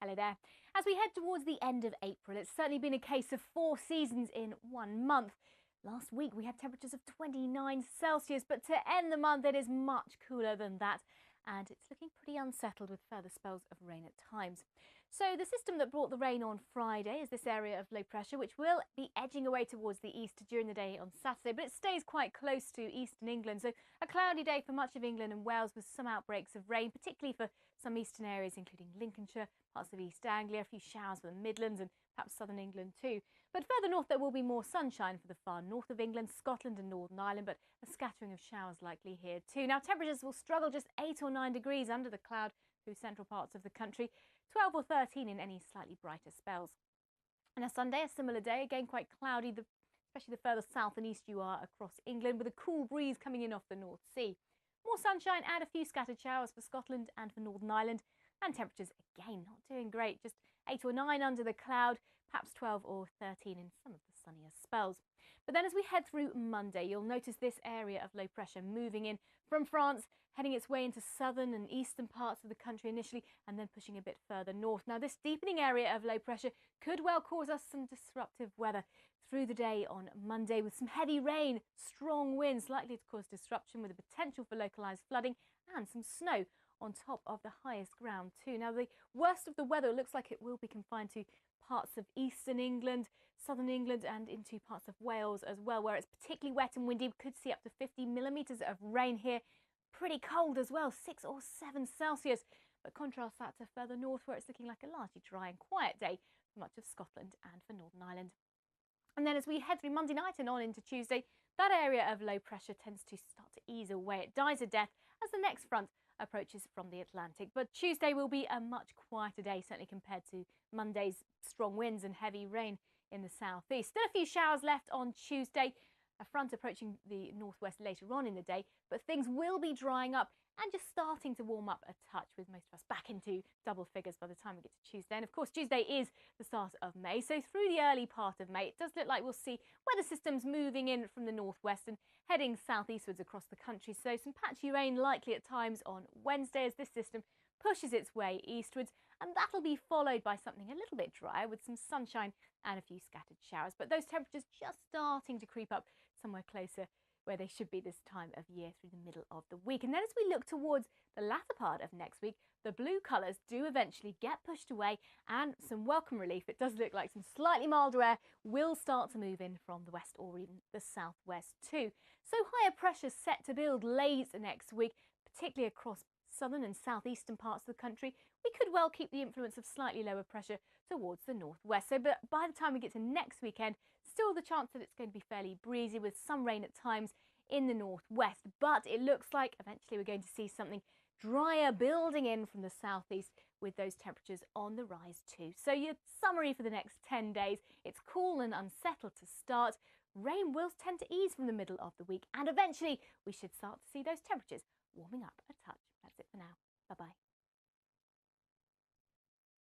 Hello there. As we head towards the end of April, it's certainly been a case of 4 seasons in 1 month. Last week we had temperatures of 29 Celsius, but to end the month it is much cooler than that, and it's looking pretty unsettled with further spells of rain at times. So the system that brought the rain on Friday is this area of low pressure, which will be edging away towards the east during the day on Saturday, but it stays quite close to eastern England. So a cloudy day for much of England and Wales with some outbreaks of rain, particularly for some eastern areas, including Lincolnshire, parts of East Anglia, a few showers for the Midlands and perhaps southern England too. But further north there will be more sunshine for the far north of England, Scotland and Northern Ireland, but a scattering of showers likely here too. Now temperatures will struggle just 8 or 9 degrees under the cloud through central parts of the country, 12 or 13 in any slightly brighter spells. And a Sunday, a similar day, again quite cloudy, especially the further south and east you are across England, with a cool breeze coming in off the North Sea. More sunshine and a few scattered showers for Scotland and for Northern Ireland, and temperatures again not doing great, just 8 or 9 under the cloud, perhaps 12 or 13 in some of the sunnier spells. But then as we head through Monday, you'll notice this area of low pressure moving in from France, heading its way into southern and eastern parts of the country initially, and then pushing a bit further north. Now this deepening area of low pressure could well cause us some disruptive weather through the day on Monday, with some heavy rain, strong winds likely to cause disruption with the potential for localised flooding and some snow on top of the highest ground too. Now the worst of the weather looks like it will be confined to parts of eastern England, southern England and into parts of Wales as well, where it's particularly wet and windy. We could see up to 50 millimetres of rain here. Pretty cold as well, 6 or 7 Celsius. But contrast that to further north, where it's looking like a largely dry and quiet day for much of Scotland and for Northern Ireland. And then as we head through Monday night and on into Tuesday, that area of low pressure tends to start to ease away. It dies a death as the next front approaches from the Atlantic. But Tuesday will be a much quieter day, certainly compared to Monday's strong winds and heavy rain in the southeast. Still a few showers left on Tuesday, a front approaching the northwest later on in the day, but things will be drying up and just starting to warm up a touch, with most of us back into double figures by the time we get to Tuesday. And of course Tuesday is the start of May, so through the early part of May it does look like we'll see weather systems moving in from the northwest and heading southeastwards across the country. So some patchy rain likely at times on Wednesday as this system pushes its way eastwards, and that'll be followed by something a little bit drier with some sunshine and a few scattered showers. But those temperatures just starting to creep up somewhere closer where they should be this time of year through the middle of the week. And then as we look towards the latter part of next week, the blue colours do eventually get pushed away and some welcome relief. It does look like some slightly milder air will start to move in from the west or even the southwest too. So higher pressure set to build late next week, particularly across southern and southeastern parts of the country. We could well keep the influence of slightly lower pressure towards the northwest. So but by the time we get to next weekend, still the chance that it's going to be fairly breezy with some rain at times in the northwest. But it looks like eventually we're going to see something drier building in from the southeast, with those temperatures on the rise too. So your summary for the next 10 days, it's cool and unsettled to start. Rain will tend to ease from the middle of the week, and eventually we should start to see those temperatures warming up a touch. That's it for now. Bye-bye.